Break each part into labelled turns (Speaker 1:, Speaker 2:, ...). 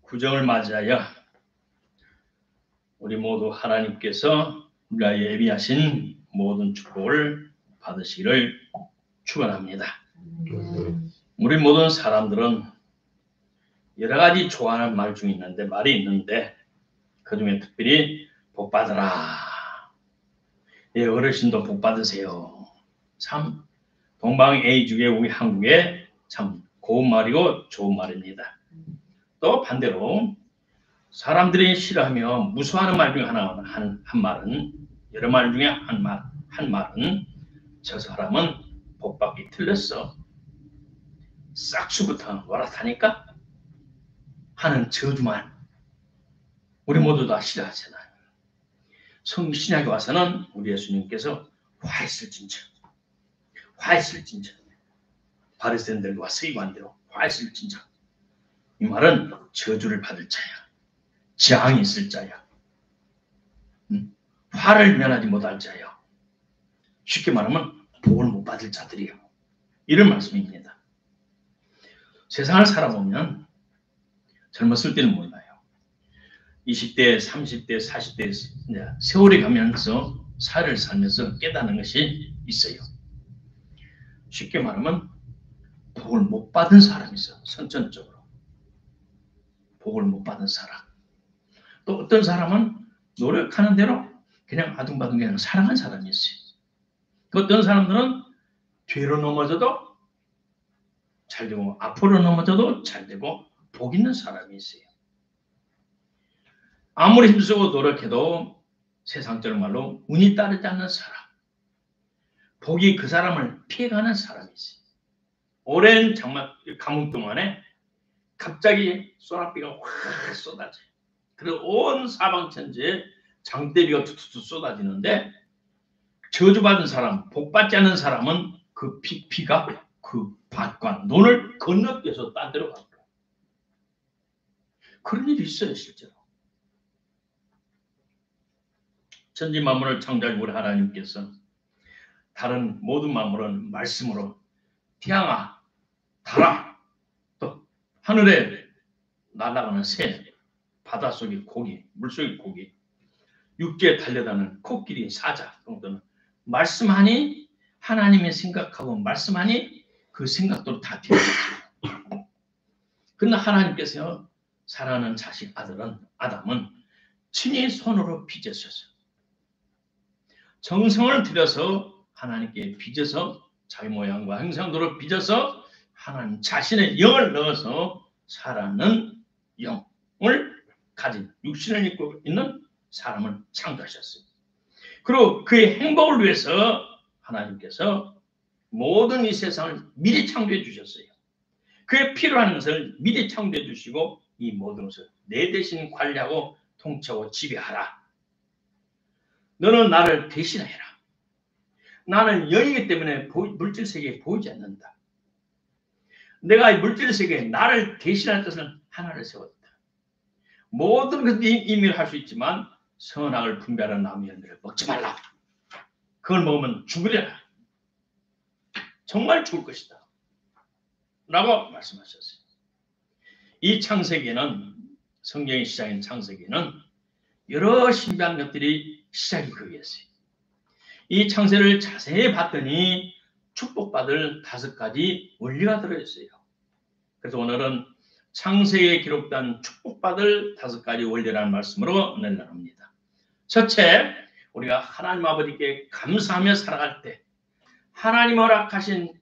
Speaker 1: 구정을 맞이하여 우리 모두 하나님께서 우리가 예비하신 모든 축복을 받으시기를 축원합니다. 우리 모든 사람들은 여러 가지 좋아하는 말 중에 있는데 그 중에 특별히 복 받으라. 예, 어르신도 복 받으세요. 참 동방에이주의 우리 한국에 참 고운 말이고 좋은 말입니다. 또 반대로 사람들이 싫어하며 무서워하는 말 중에 한 말은 여러 말 중에 한 말은 저 사람은 복 받기 틀렸어. 싹수부터 노랗다니까 하는 저주말 우리 모두 다 싫어하잖아요. 성신약에 와서는 우리 예수님께서 화했을진저 바리새인들과 서기관대로 화했을진저 이 말은 저주를 받을 자야. 재앙이 있을 자야. 화를 면하지 못할 자야. 쉽게 말하면 복을 못 받을 자들이요. 이런 말씀입니다. 세상을 살아보면 젊었을 때는 몰라요. 20대, 30대, 40대 세월이 가면서 사회를 살면서 깨닫는 것이 있어요. 쉽게 말하면 복을 못 받은 사람이 있어. 선천적으로. 복을 못 받은 사람. 또 어떤 사람은 노력하는 대로 그냥 아둥바둥 그냥 살아간 사람이 있어요. 어떤 사람들은 뒤로 넘어져도 잘 되고 앞으로 넘어져도 잘 되고 복 있는 사람이 있어요. 아무리 힘쓰고 노력해도 세상적인 말로 운이 따르지 않는 사람, 복이 그 사람을 피해가는 사람이 있어요. 오랜 정말 감옥 동안에 갑자기 소나비가 확 쏟아져요. 그리고 온 사방천지에 장대비가 툭툭 쏟아지는데 저주받은 사람, 복받지 않는 사람은 그 피가 그 밭과 논을 건너뛰어서 딴 데로 가요. 그런 일이 있어요, 실제로. 천지 만물을 창조하신 우리 하나님께서 다른 모든 만물은 말씀으로 태양아, 달아, 또 하늘에 날아가는 새, 바닷속의 고기, 물속의 고기, 육지에 달려다니는 코끼리, 사자 정도는 말씀하니 하나님의 생각하고 말씀하니 그 생각도 다 되어졌어요. 그러나 하나님께서 사랑하는 자식 아담은 친히 손으로 빚으셔서 정성을 들여서 하나님께 빚어서 자기 모양과 형상대로 빚어서 하나님 자신의 영을 넣어서 살아는 영을 가진 육신을 입고 있는 사람을 창조하셨어요. 그리고 그의 행복을 위해서 하나님께서 모든 이 세상을 미리 창조해 주셨어요. 그의 필요한 것을 미리 창조해 주시고 이 모든 것을 내 대신 관리하고 통치하고 지배하라. 너는 나를 대신해라. 나는 영이기 때문에 물질 세계에 보이지 않는다. 내가 이 물질 세계에 나를 대신할 뜻은 하나를 세웠다. 모든 것을 임의를 할 수 있지만 선악을 분별하는 나무의 열매를 먹지 말라. 그걸 먹으면 죽으리라. 정말 죽을 것이다. 라고 말씀하셨어요. 이 창세기는 성경의 시작인 창세기는 여러 신비한 것들이 시작이 거기였어요. 이 창세를 자세히 봤더니 축복받을 5가지 원리가 들어있어요. 그래서 오늘은 창세기에 기록된 축복받을 5가지 원리라는 말씀으로 오늘 나눕니다. 첫째, 우리가 하나님 아버지께 감사하며 살아갈 때 하나님 허락하신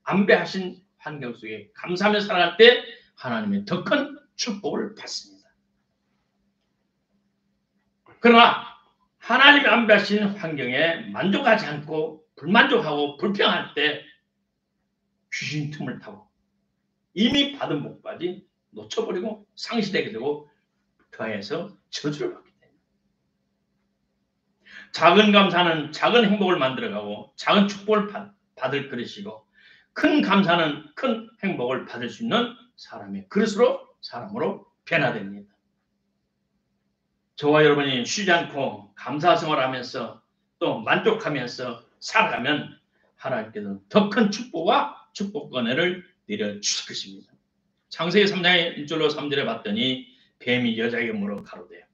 Speaker 1: 안배하신 환경 속에 감사하며 살아갈 때 하나님의 더 큰 축복을 받습니다. 그러나 하나님이 안배하신 환경에 만족하지 않고 불만족하고 불평할 때 귀신 틈을 타고 이미 받은 복까지 놓쳐버리고 상실하게 되고 더해서 저주를 받게 됩니다. 작은 감사는 작은 행복을 만들어가고 작은 축복을 받을 그릇이고 큰 감사는 큰 행복을 받을 수 있는 사람의 사람으로 변화됩니다. 저와 여러분이 쉬지 않고 감사성을 하면서 또 만족하면서 살아가면 하나님께서는 더 큰 축복과 축복 은혜를 내려주실 것입니다. 창세기 3장의 1절로 3절에 봤더니 뱀이 여자에게 물어 가로되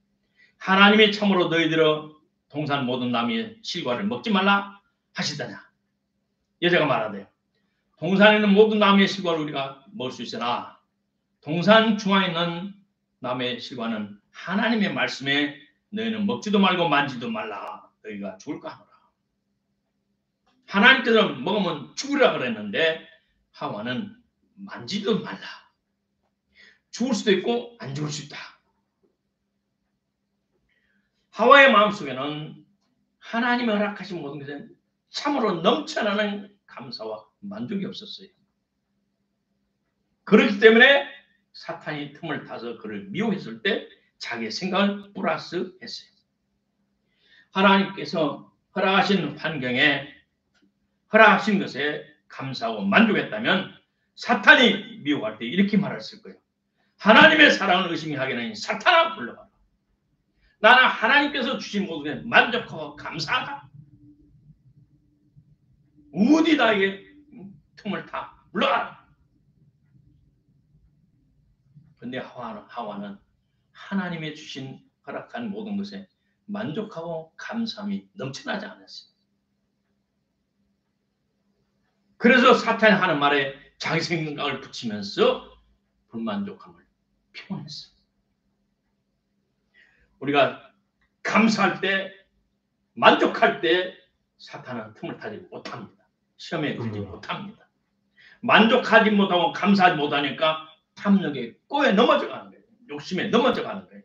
Speaker 1: 하나님이 참으로 너희들어 동산 모든 나무의 실과를 먹지 말라 하시더냐. 여자가 말하되 동산에 있는 모든 나무의 실과를 우리가 먹을 수 있으나 동산 중앙에 있는 나무의 실과는 하나님의 말씀에 너희는 먹지도 말고 만지도 말라. 너희가 죽을까 하노라. 하나님께서 먹으면 죽으라 그랬는데 하와는 만지도 말라. 죽을 수도 있고 안 죽을 수 있다. 하와의 마음속에는 하나님이 허락하신 모든 것은 참으로 넘쳐나는 감사와 만족이 없었어요. 그렇기 때문에 사탄이 틈을 타서 그를 미혹했을 때 자기의 생각을 플러스 했어요. 하나님께서 허락하신 환경에 허락하신 것에 감사하고 만족했다면 사탄이 미혹할 때 이렇게 말했을 거예요. 하나님의 사랑을 의심히 하게는 사탄아 불러봐라. 나는 하나님께서 주신 모든 것에 만족하고 감사하다. 어디 나에게 틈을 타 물러가라. 그런데 하와는 하나님의 주신 허락한 모든 것에 만족하고 감사함이 넘쳐나지 않았어요. 그래서 사탄이 하는 말에 자기 생각을 붙이면서 불만족함을 표현했어요. 우리가 감사할 때, 만족할 때 사탄은 틈을 타지 못합니다. 시험에 들지 못합니다. 만족하지 못하고 감사하지 못하니까 탐욕에 꼬에 넘어져가는 거예요. 욕심에 넘어져가는 거예요.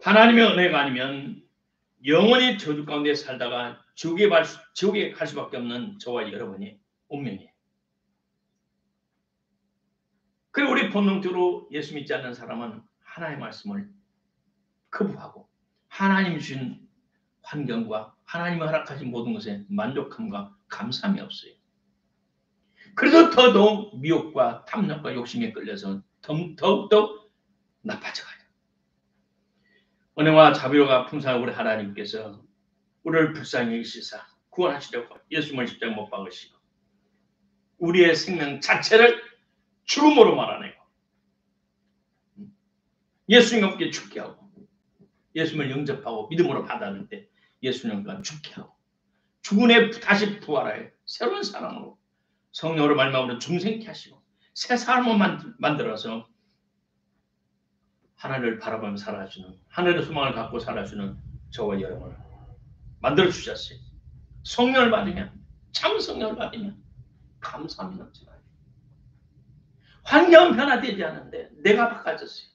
Speaker 1: 하나님의 은혜가 아니면 영원히 저주 가운데 살다가 지옥에 갈 수밖에 없는 저와 여러분이 운명이에요. 그리고 우리 본능적으로 예수 믿지 않는 사람은 하나님의 말씀을 거부하고 하나님 주신 환경과 하나님이 허락하신 모든 것에 만족함과 감사함이 없어요. 그래서 더더욱 미혹과 탐욕과 욕심에 끌려서 더욱더 나빠져가요. 은혜와 자비로가 풍성한 우리 하나님께서 우리를 불쌍히 여기시사 구원하시려고 예수님을 십자가에 못 박으시고 우리의 생명 자체를 죽음으로 말아내고 예수님과 함께 죽게 하고 예수님을 영접하고 믿음으로 받아들 때 예수님과 죽게 하고 죽은 애 다시 부활하여 새로운 사람으로 성령으로 말미암아 중생케 하시고 새 사람을 만들어서 하늘을 바라보며 살아주는 하늘의 소망을 갖고 살아주는 저와 여러분을 만들어 주셨어요. 성령을 받으면 참 성령을 받으면 감사함이 넘쳐나요. 환경은 변화되지 않는데 내가 바꿔졌어요.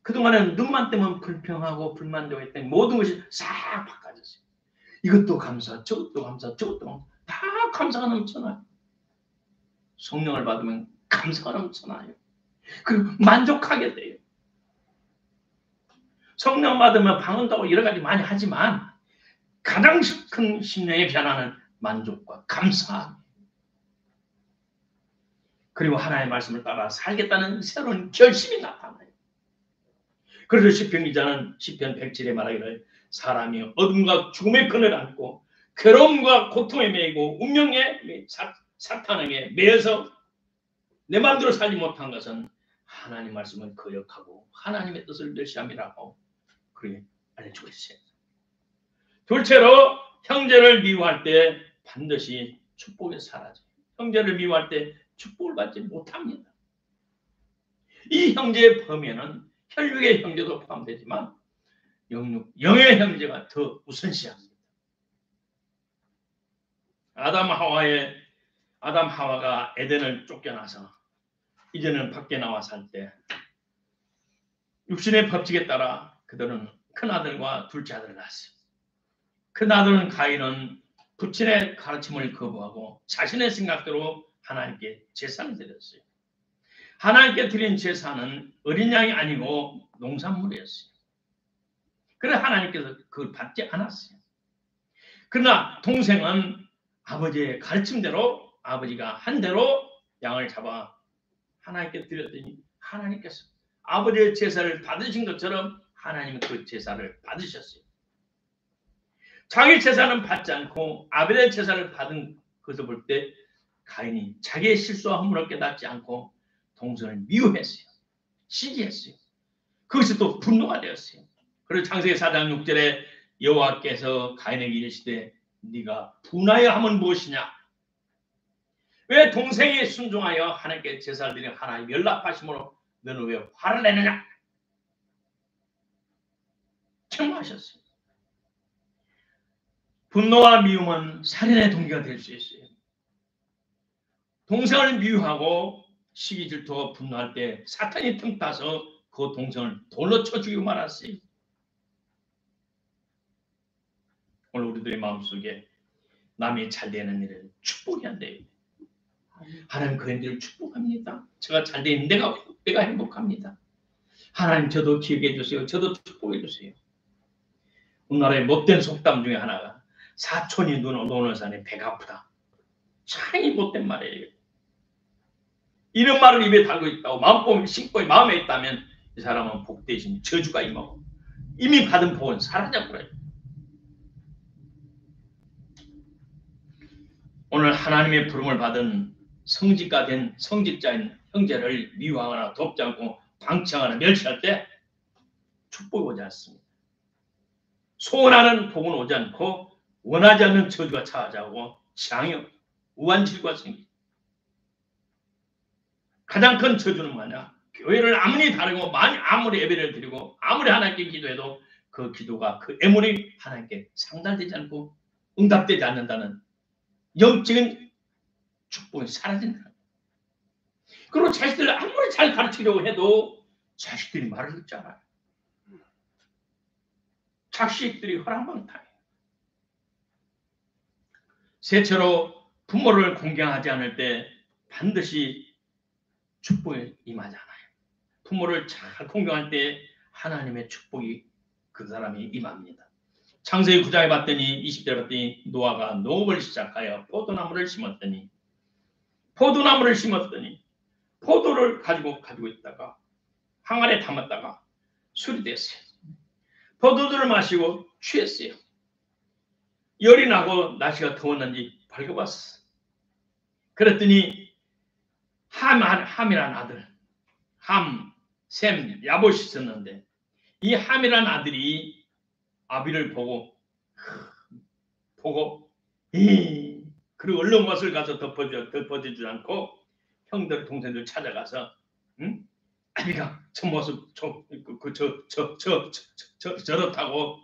Speaker 1: 그동안은 눈만 뜨면 불평하고 불만족했던 모든 것이 싹 바꿔졌어요. 이것도 감사, 저것도 감사, 저것도 감사. 다 감사가 넘쳐나요. 성령을 받으면 감사가 넘쳐나요. 그리고 만족하게 돼요. 성령 받으면 방언도 여러 가지 많이 하지만 가장 큰 심령의 변화는 만족과 감사함. 그리고 하나님의 말씀을 따라 살겠다는 새로운 결심이 나타나요. 그래서 시편 기자는 시편 107에 말하기를 사람이 어둠과 죽음의 끈을 안고 괴로움과 고통에 매이고 운명의 사탄에게 매여서 내 마음대로 살지 못한 것은 하나님 말씀을 거역하고 하나님의 뜻을 멸시함이라고 그렇게 알려주고 있어요. 둘째로 형제를 미워할 때 반드시 축복이 사라져요. 형제를 미워할 때 축복을 받지 못합니다. 이 형제의 범위에는 혈육의 형제도 포함되지만 영의 형제가 더 우선시합니다. 아담 하와가 에덴을 쫓겨나서 이제는 밖에 나와 살 때 육신의 법칙에 따라 그들은 큰아들과 둘째 아들을 낳았어요. 큰아들은 가인은 부친의 가르침을 거부하고 자신의 생각대로 하나님께 제사를 드렸어요. 하나님께 드린 제사는 어린 양이 아니고 농산물이었어요. 그래서 하나님께서 그걸 받지 않았어요. 그러나 동생은 아버지의 가르침대로 아버지가 한 대로 양을 잡아 하나님께 드렸더니 하나님께서 아버지의 제사를 받으신 것처럼 하나님은 그 제사를 받으셨어요. 자기 제사는 받지 않고 아벨의 제사를 받은 것을 볼 때 가인이 자기의 실수와 허물을 깨닫지 않고 동생을 미워했어요. 시기했어요. 그것이 또 분노가 되었어요. 그리고 창세기 4장 6절에 여호와께서 가인에게 이르시되 네가 분하여 함은 무엇이냐? 왜 동생이 순종하여 하나님께 제사를 드리는 하나님 연락하심으로 너는 왜 화를 내느냐? 책망하셨어요. 분노와 미움은 살인의 동기가 될 수 있어요. 동생을 미워하고 시기 질투와 분노할 때 사탄이 틈타서 그 동생을 돌로 쳐 죽이고 말았어요. 오늘 우리들의 마음속에 남이 잘 되는 일은 축복이 안 돼요. 하나님 그런 일을 축복합니다. 제가 잘 되는 내가 행복합니다. 하나님 저도 기억해 주세요. 저도 축복해 주세요. 우리나라의 못된 속담 중에 하나가 사촌이 노는 산에 배가 아프다. 참이 못된 말이에요. 이런 말을 입에 달고 있다고 마음고민 신고 마음에 있다면 이 사람은 복 대신 저주가 임하고 이미 받은 복은 사라져버려요. 오늘 하나님의 부름을 받은 성직가 된 성직자인 형제를 미워하거나 돕지 않고 방치하거나 멸시할 때 축복이 오지 않습니다. 소원하는 복은 오지 않고 원하지 않는 저주가 찾아오고 재앙이 우한질과 생깁니다. 가장 큰 저주는 뭐냐? 교회를 아무리 다르고 아무리 예배를 드리고 아무리 하나님께 기도해도 그 기도가 그 애물이 하나님께 상달되지 않고 응답되지 않는다는 영적인 축복이 사라진다. 그리고 자식들을 아무리 잘 가르치려고 해도 자식들이 말을 듣지 않아요. 자식들이 허랑방탕해요. 셋째로 부모를 공경하지 않을 때 반드시 축복이 임하지 않아요. 부모를 잘 공경할 때 하나님의 축복이 그 사람이 임합니다. 창세기 9장에 봤더니 20절에 봤더니 노아가 농업을 시작하여 포도나무를 심었더니 포도를 가지고 있다가 항아리에 담았다가 술이 됐어요. 포도주를 마시고 취했어요. 열이 나고 날씨가 더웠는지 밝아봤어. 그랬더니 함이란 아들, 셈, 야봇이 있었는데 이 함이란 아들이 아비를 보고 그리고 얼른 것을 가서 덮어주지 않고 형들 동생들 찾아가서 아비가 저 모습 저렇다고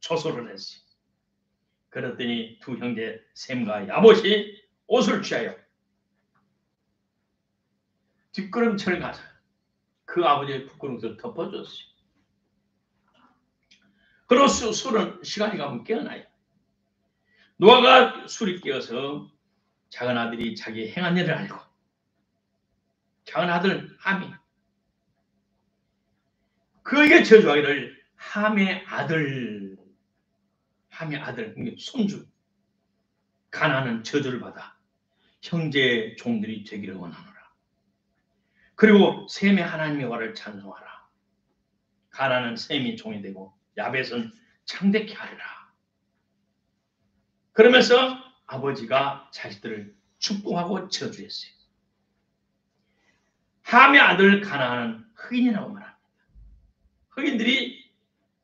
Speaker 1: 조소를 했어요. 그랬더니 두 형제 셈과 야봇이 옷을 취하여 뒷걸음질 가서 그 아버지의 부끄러움을 덮어줬어요. 그리고 술은 시간이 가면 깨어나요. 노아가 술이 깨어서 작은 아들이 자기 행한 일을 알고 작은 아들 함이 그에게 저주하기를 함의 아들 손주 가나안은 저주를 받아 형제의 종들이 되기를 원하노라. 그리고 셈의 하나님의 화를 찬송하라. 가나안은 셈이 종이 되고 야벳은 창대케 하리라. 그러면서 아버지가 자식들을 축복하고 저주했어요. 함의 아들 가나안은 흑인이라고 말합니다. 흑인들이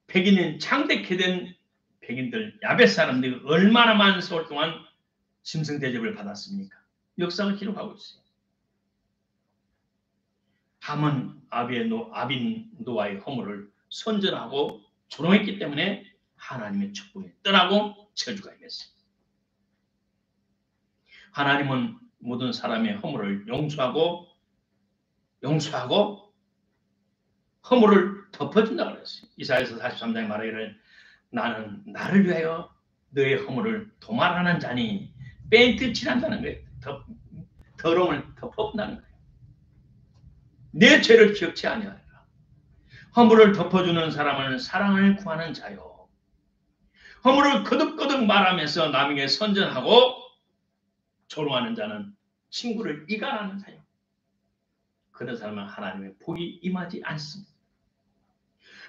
Speaker 1: 백인인 창대케 된 백인들 야벳 사람들이 얼마나 많은 세월 동안 짐승 대접을 받았습니까? 역사가 기록하고 있어요. 함은 아빈 노아의 허물을 선전하고 조롱했기 때문에 하나님의 축복이 떠나고 저주가 임했어요. 하나님은 모든 사람의 허물을 용서하고 허물을 덮어준다고 그랬어요. 이사야서 43장에 말하기를 나는 나를 위하여 너의 허물을 도말하는 자니 페인트 칠한다는 거예요. 더러움을 덮어본다는 거예요. 내 죄를 기억치 아니하리라. 허물을 덮어주는 사람은 사랑을 구하는 자요. 허물을 거듭거듭 말하면서 남에게 선전하고 조롱하는 자는 친구를 이간하는 자요. 그런 사람은 하나님의 복이 임하지 않습니다.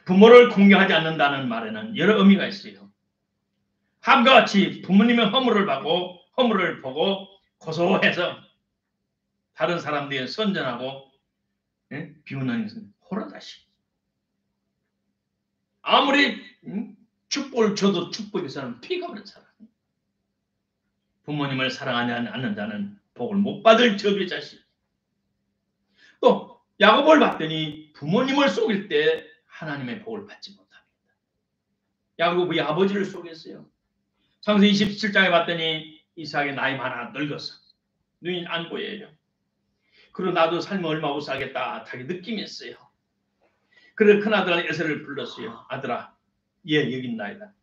Speaker 1: 부모를 공경하지 않는다는 말에는 여러 의미가 있어요. 다음과 같이 부모님의 허물을 보고 고소해서 다른 사람들에게 선전하고 비웃는 것은 호라다시. 아무리 축복을 줘도 축복에서는 피가 버린 사람. 부모님을 사랑하지 않는 자는 복을 못 받을 저주의 자식. 또 야곱을 봤더니 부모님을 속일 때 하나님의 복을 받지 못합니다. 야곱이 아버지를 속였어요. 창세기 27장에 봤더니 이삭의 나이 많아 늙었어. 눈이 안 보여요. 그리고 나도 삶을 얼마 못 살겠다 자기 느낌이 있어요. 그래서 큰아들 에서를 불렀어요. 아들아, 얘 여기 있나이다.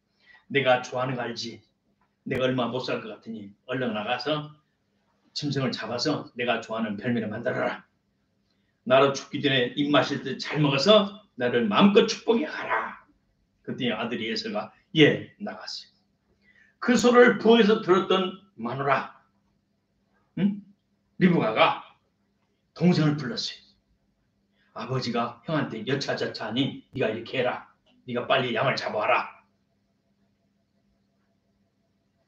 Speaker 1: 내가 좋아하는 거 알지? 내가 얼마 못 살 것 같으니 얼른 나가서 짐승을 잡아서 내가 좋아하는 별미를 만들어라. 나로 죽기 전에 입 마실 때 잘 먹어서 나를 마음껏 축복해 가라. 그때 아들이 에서가 예 나갔어요. 그 소리를 부엌에서 들었던 마누라 리브가가 동생을 불렀어요. 아버지가 형한테 여차저차하니 네가 이렇게 해라. 네가 빨리 양을 잡아와라.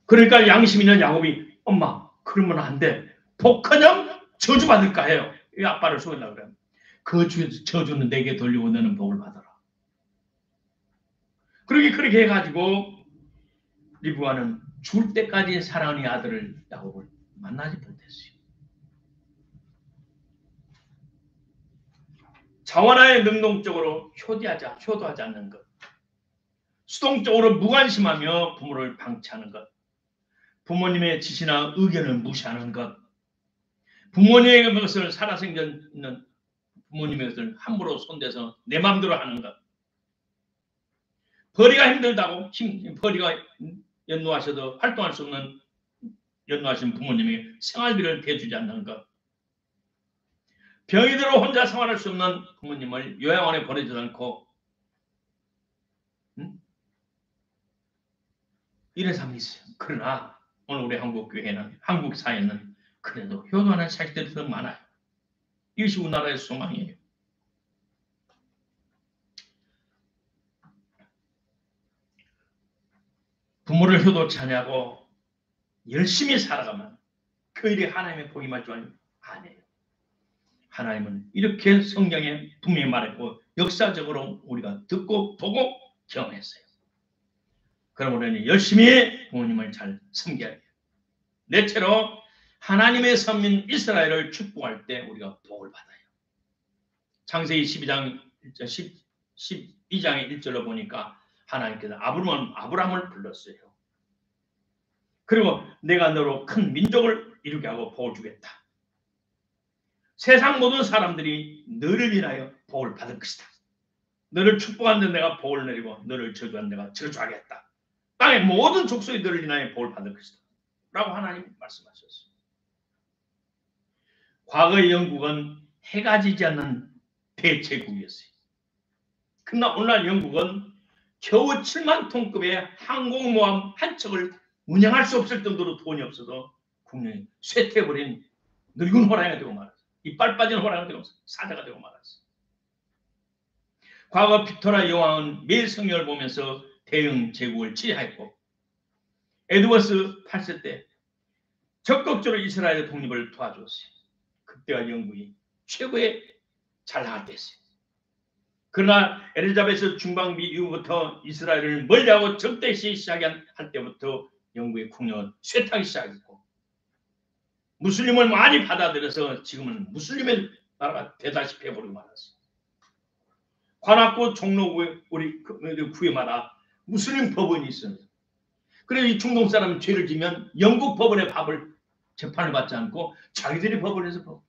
Speaker 1: 그러니까 양심 있는 야곱이 엄마 그러면 안 돼. 복하면 저주받을까 해요. 이 아빠를 속였나 그래요. 그 저주는 내게 돌리고 너는 복을 받아라. 그렇게 해가지고 리브가는 죽을 때까지 사랑하는 아들을 야곱을 만나지 못했어요. 자원하에 능동적으로 효도하지 않는 것, 수동적으로 무관심하며 부모를 방치하는 것, 부모님의 지시나 의견을 무시하는 것, 부모님의 것을 살아생전 부모님의 것을 함부로 손대서 내 마음대로 하는 것, 벌이가 힘들다고 벌이가 연노하셔도 활동할 수 없는 연노하신 부모님에게 생활비를 대주지 않는 것, 병이 들어 혼자 생활할 수 없는 부모님을 요양원에 보내지 않고 이런 사람이 있어요. 그러나 오늘 우리 한국 교회는 한국 사회는 그래도 효도하는 자식들이 더 많아요. 이것이 우리나라의 소망이에요. 부모를 효도치 않냐고 열심히 살아가면 그 일이 하나님의 복이 맞지 아니에요. 하나님은 이렇게 성경에 분명히 말했고 역사적으로 우리가 듣고 보고 경험했어요. 그럼 우리는 열심히 부모님을 잘 섬겨야 돼요. 넷째로 하나님의 선민 이스라엘을 축복할 때 우리가 복을 받아요. 창세기 12장의 1절로 보니까 하나님께서 아브라함을 불렀어요. 그리고 내가 너로 큰 민족을 이루게 하고 복을 주겠다. 세상 모든 사람들이 너를 인하여 복을 받을 것이다. 너를 축복한 데 내가 복을 내리고 너를 저주한 내가 저주하겠다. 땅의 모든 족속이 너를 인하여 복을 받을 것이다. 라고 하나님 말씀하셨어요. 과거의 영국은 해가 지지 않는 대제국이었어요. 그러나 오늘날 영국은 겨우 7만 톤급의 항공모함 한 척을 운영할 수 없을 정도로 돈이 없어서 국민이 쇠퇴해버린 늙은 호랑이가 되고 말았어요. 이빨 빠진 호랑이가 되고 사자가 되고 말았어요. 과거 빅토리아 여왕은 매일 성경을 보면서 대영 제국을 지휘했고 에드워스 8세 때 적극적으로 이스라엘의 독립을 도와줬어요. 그때가 영국이 최고의 잘 나갈 때였어요. 그러나 엘리자베스 중방비 이후부터 이스라엘을 멀리하고 적대시 시작할 때부터 영국의 국력은 쇠퇴하기 시작했고 무슬림을 많이 받아들여서 지금은 무슬림의 나라가 되다시피 해버리고 말았어요. 관악구 종로구 우리 구에마다 무슬림 법원이 있어요. 그래서 이 중동 사람은 죄를 지면 영국 법원의 밥을 재판을 받지 않고 자기들이 법원에서 법.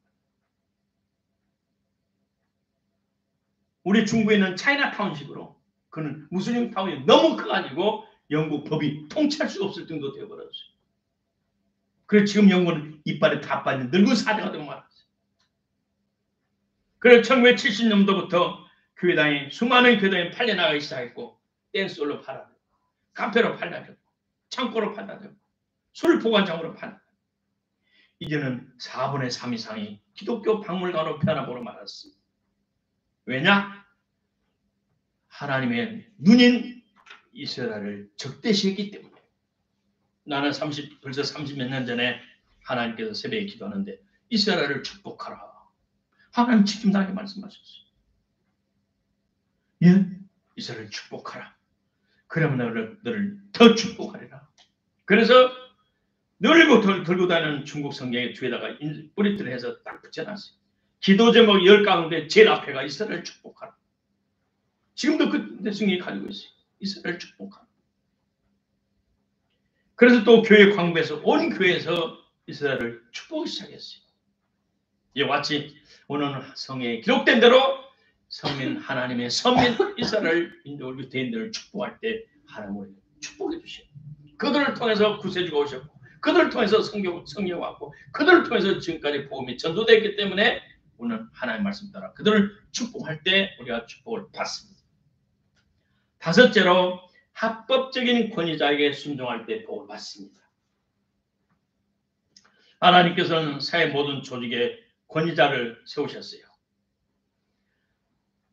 Speaker 1: 우리 중부에 있는 차이나타운식으로 그는 무슬림 타운이 너무 커가지고 영국 법이 통치할 수 없을 정도 되어버렸어요. 그래서 지금 영국은 이빨에 다 빠진 늙은 사자가 되고 말았어요. 그래서 1970년도부터 수많은 교회당이 팔려나가기 시작했고 댄스홀로 팔아들고 카페로 팔아들고 창고로 팔아들고 술 보관장으로 팔아들고 이제는 4분의 3 이상이 기독교 박물관으로 변화보러 말았습니다. 왜냐? 하나님의 눈인 이스라엘을 적대시했기 때문에 나는 벌써 30몇 년 전에 하나님께서 새벽에 기도하는데 이스라엘을 축복하라. 하나님 책임나게 말씀하셨어요. 예? 이스라엘을 축복하라. 그러면 너를 더 축복하리라. 그래서 늘고 들고 다니는 중국 성경의 뒤에다가 뿌리들을 해서 딱 붙여놨어요. 기도 제목 10 가운데 제일 앞에가 이스라엘 축복하라. 지금도 그 성경이 가지고 있어요. 이스라엘 축복하라. 그래서 또 교회 광부에서 온 교회에서 이스라엘을 축복하기 시작했어요. 이와 같이 오늘 성경에 기록된 대로 하나님의 선민 이스라엘 인도 유대인들을 축복할 때 하나님을 축복해 주셔요. 그들을 통해서 구세주가 오셨고 그들을 통해서 성경이 왔고 그들을 통해서 지금까지 복음이 전도됐기 때문에 오늘 하나님의 말씀 따라 그들을 축복할 때 우리가 축복을 받습니다. 다섯째로 합법적인 권위자에게 순종할 때 복을 받습니다. 하나님께서는 사회 모든 조직에 권위자를 세우셨어요.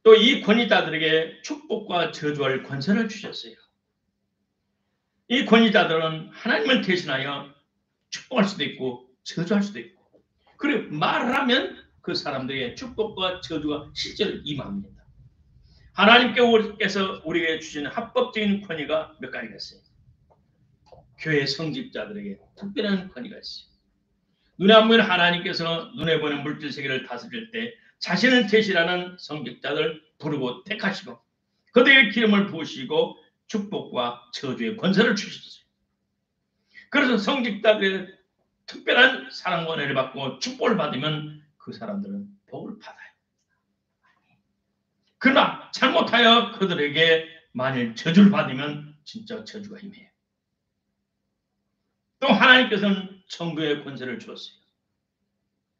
Speaker 1: 또 이 권위자들에게 축복과 저주할 권세를 주셨어요. 이 권위자들은 하나님을 대신하여 축복할 수도 있고 저주할 수도 있고 그리고 말을 하면 그 사람들에게 축복과 저주가 실제로 임합니다. 하나님께서 우리에게 주시는 합법적인 권위가 몇 가지가 있어요. 교회 성직자들에게 특별한 권위가 있어요. 눈에 안 보이는 하나님께서 눈에 보이는 물질 세계를 다스릴 때 자신을 대신하는 성직자들 부르고 택하시고 그들에게 기름을 부으시고 축복과 저주의 권세를 주셨어요. 그래서 성직자들의 특별한 사랑과 은혜를 받고 축복을 받으면 그 사람들은 복을 받아요. 그러나 잘못하여 그들에게 만일 저주를 받으면 진짜 저주가 임해요. 또 하나님께서는 정부의 권세를 주었어요.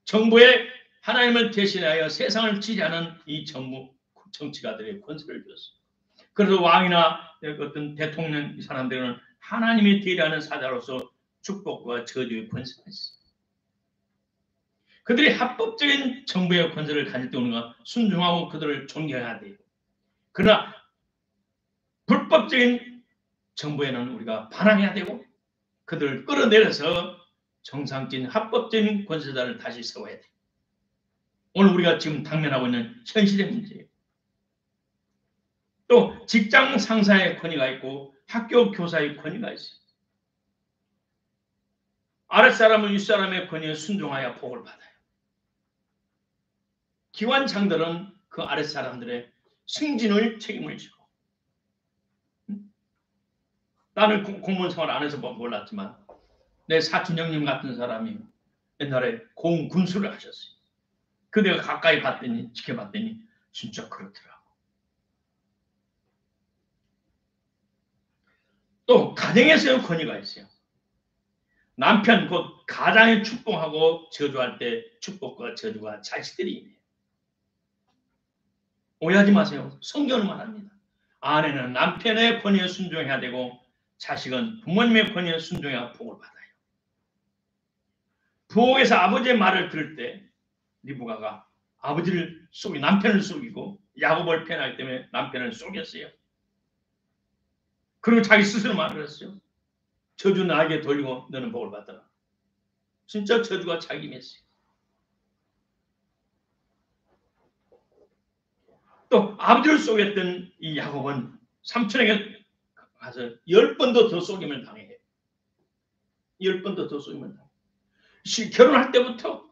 Speaker 1: 정부에 하나님을 대신하여 세상을 지배하는 이 정치가들의 권세를 주었어요. 그래서 왕이나 어떤 대통령 이 사람들은 하나님이 대리하는 사자로서 축복과 저주의 권세가 있어요. 그들이 합법적인 정부의 권세를 가질 때 우리가 순종하고 그들을 존경해야 돼요. 그러나 불법적인 정부에는 우리가 반항해야 되고 그들을 끌어내려서 정상적인 합법적인 권세자를 다시 세워야 돼요. 오늘 우리가 지금 당면하고 있는 현실의 문제예요. 또 직장 상사의 권위가 있고 학교 교사의 권위가 있어요. 아랫사람은 윗사람의 권위에 순종하여 복을 받아요. 기관장들은 그 아랫사람들의 승진을 책임을 지고 나는 공무원 생활 안 해서 몰랐지만 내 사촌 형님 같은 사람이 옛날에 고운 군수를 하셨어요. 그 내가 가까이 봤더니 지켜봤더니 진짜 그렇더라고. 또 가정에서의 권위가 있어요. 남편 곧 가장에 축복하고 저주할 때 축복과 저주가 자식들이 있네요. 오해하지 마세요. 성경은 말합니다. 아내는 남편의 권위에 순종해야 되고 자식은 부모님의 권위에 순종해야 복을 받아요. 부엌에서 아버지의 말을 들을 때 리브가가 아버지를 남편을 속이고 야곱을 편하기 때문에 남편을 속였어요. 그리고 자기 스스로 말을 했어요. 저주 나에게 돌리고 너는 복을 받더라. 진짜 저주가 자기했어요. 또 아버지를 속였던 이 야곱은 삼촌에게 가서 10번도 더 속임을 당해요. 10번도 더 속임을 당해요. 결혼할 때부터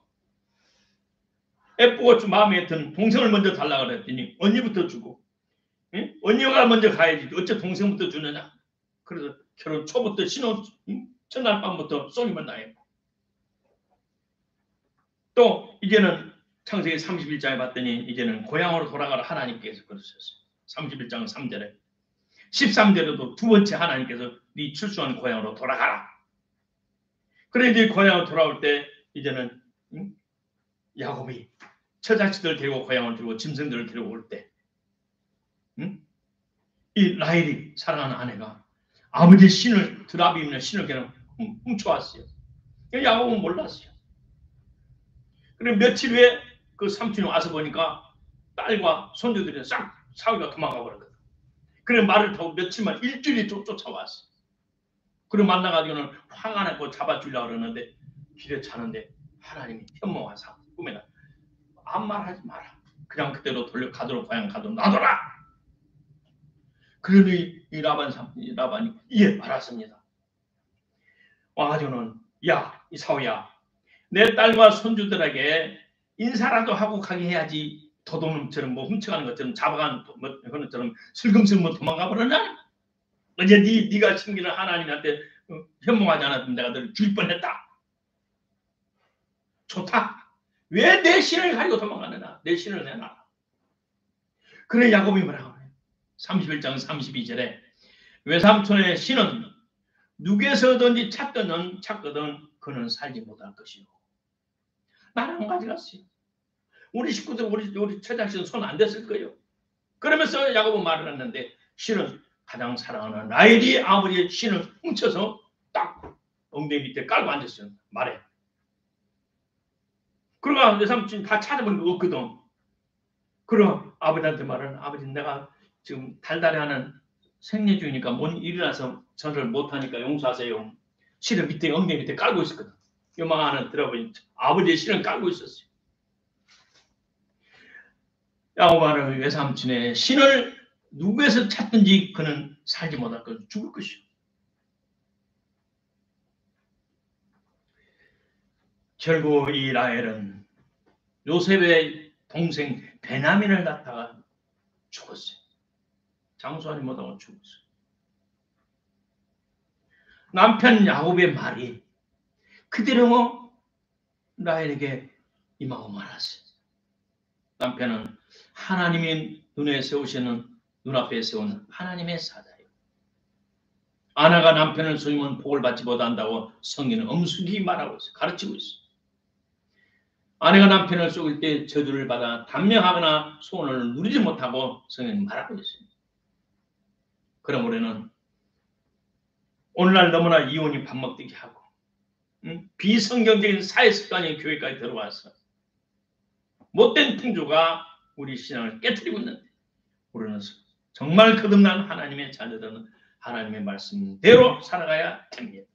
Speaker 1: 예쁘고 마음에 든 동생을 먼저 달라고 그랬더니 언니부터 주고 언니가 먼저 가야지 어째 동생부터 주느냐. 그래서 결혼 초부터 첫날 밤부터 속임을 당했고 또 이제는 창세기 31장에 봤더니 이제는 고향으로 돌아가라 하나님께서 그러셨어요. 31장 3절에 13절에도 두 번째 하나님께서 네 출소한 고향으로 돌아가라. 그래 이제 고향으로 돌아올 때 이제는 야곱이 처자식들 데리고 고향을 들고 짐승들을 데리고 올 때 이 라헬이 사랑하는 아내가 아버지 신을 드라비 있는 신을 그냥 훔쳐왔어요. 야곱은 몰랐어요. 그리고 며칠 후에 그 삼촌이 와서 보니까 딸과 손주들이 싹 사위가 도망가 버렸거든. 그래 말을 타고 며칠만 일주일이 쫓아왔어. 그를 만나가지고는 화가 나고 잡아주려고 그러는데 길에 차는데 하나님이 현몽하사 꿈에다 아무 말 하지 마라. 그냥 그대로 돌려 가도록 고향 가도록 놔둬라. 그러니 이 라반이 예 알았습니다. 와가지고는 야 이 사오야 내 딸과 손주들에게 인사라도 하고 가게 해야지. 도둑놈처럼 뭐 훔쳐가는 것처럼 잡아가는 뭐 그런 것처럼 슬금슬금 뭐 도망가 버렸나? 어제 네가 챙기는 하나님한테 현몽하지 않았으면 내가 너를 죽일 뻔했다. 좋다. 왜 내 신을 가지고 도망가느냐? 내 신을 내놔라. 그래 야곱이 뭐라고 해요? 31장 32절에 외삼촌의 신은 누구에서든지 찾거든 그는 살지 못할 것이요. 나는 안 가져갔어요. 우리 식구들 우리 처자식은 손 안 댔을 거예요. 그러면서 야곱은 말을 했는데 신은 가장 사랑하는 라헬이 아버지의 신을 훔쳐서 딱 엉덩이 밑에 깔고 앉았어요. 말해. 그러고 외삼촌이 다 찾아보니까 없거든. 그럼 아버지한테 말하는 아버지 내가 지금 달달이 하는 생리 중이니까 못 일어나서 전을 못하니까 용서하세요. 실을 밑에 엉덩이 밑에 깔고 있었거든. 요만한 들어보니 아버지의 실을 깔고 있었어요. 야곱은 외삼촌의 신을 누구에서 찾든지 그는 살지 못할 것 죽을 것이요. 결국 이 라헬은 요셉의 동생 베냐민을 낳다가 죽었어요. 장수하지 못하고 죽었어요. 남편 야곱의 말이 그대로 라헬에게 임하고 말았어요. 남편은 하나님이 눈앞에 세우는 하나님의 사자예요. 아내가 남편을 속이면 복을 받지 못한다고 성경은 엄숙히 말하고 있어요. 가르치고 있어요. 아내가 남편을 속일 때 저주를 받아 단명하거나 소원을 누리지 못하고 성경은 말하고 있어요. 그럼 우리는 오늘날 너무나 이혼이 밥 먹듯이 하고 비성경적인 사회 습관이 교회까지 들어와서 못된 풍조가 우리 신앙을 깨트리고 있는데 우리는 정말 거듭난 하나님의 자녀들은 하나님의 말씀대로 살아가야 됩니다.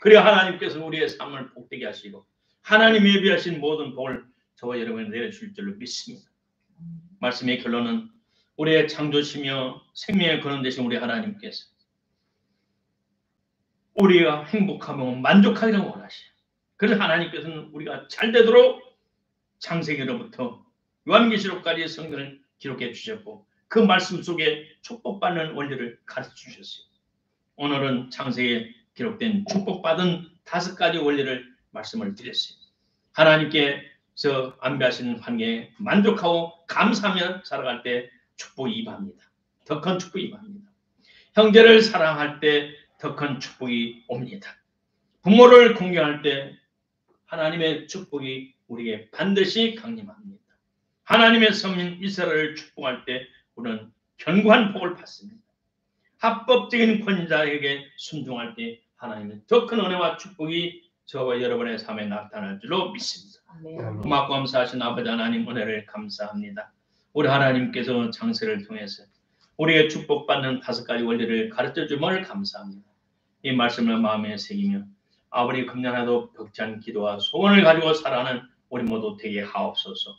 Speaker 1: 그래야 하나님께서 우리의 삶을 복되게 하시고 하나님이 예비하신 모든 복을 저와 여러분에 내려줄 줄로 믿습니다. 말씀의 결론은 우리의 창조시며 생명의 근원 되신 우리 하나님께서 우리가 행복하며 만족하기를 원하시오. 그래서 하나님께서는 우리가 잘 되도록 창세기로부터 요한계시록까지 성경을 기록해 주셨고 그 말씀 속에 축복받는 원리를 가르쳐 주셨어요. 오늘은 창세기에 기록된 축복받은 5가지 원리를 말씀을 드렸어요. 하나님께서 안배하시는 환경에 만족하고 감사하며 살아갈 때 축복이 임합니다. 더 큰 축복이 임합니다. 형제를 사랑할 때 더 큰 축복이 옵니다. 부모를 공경할 때 하나님의 축복이 우리에게 반드시 강림합니다. 하나님의 선민 이스라엘을 축복할 때 우리는 견고한 복을 받습니다. 합법적인 권자에게 순종할 때 하나님의 더 큰 은혜와 축복이 저와 여러분의 삶에 나타날 줄로 믿습니다. 고맙고 감사하신 아버지 하나님 은혜를 감사합니다. 우리 하나님께서 장세를 통해서 우리의 축복받는 5가지 원리를 가르쳐 줌을 감사합니다. 이 말씀을 마음에 새기며 아버지 금년에도 벅찬 기도와 소원을 가지고 살아가는 우리 모두 되게 하옵소서.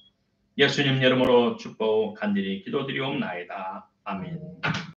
Speaker 1: 예수님 이름으로 축복 간절히 기도드리옵나이다. 아멘.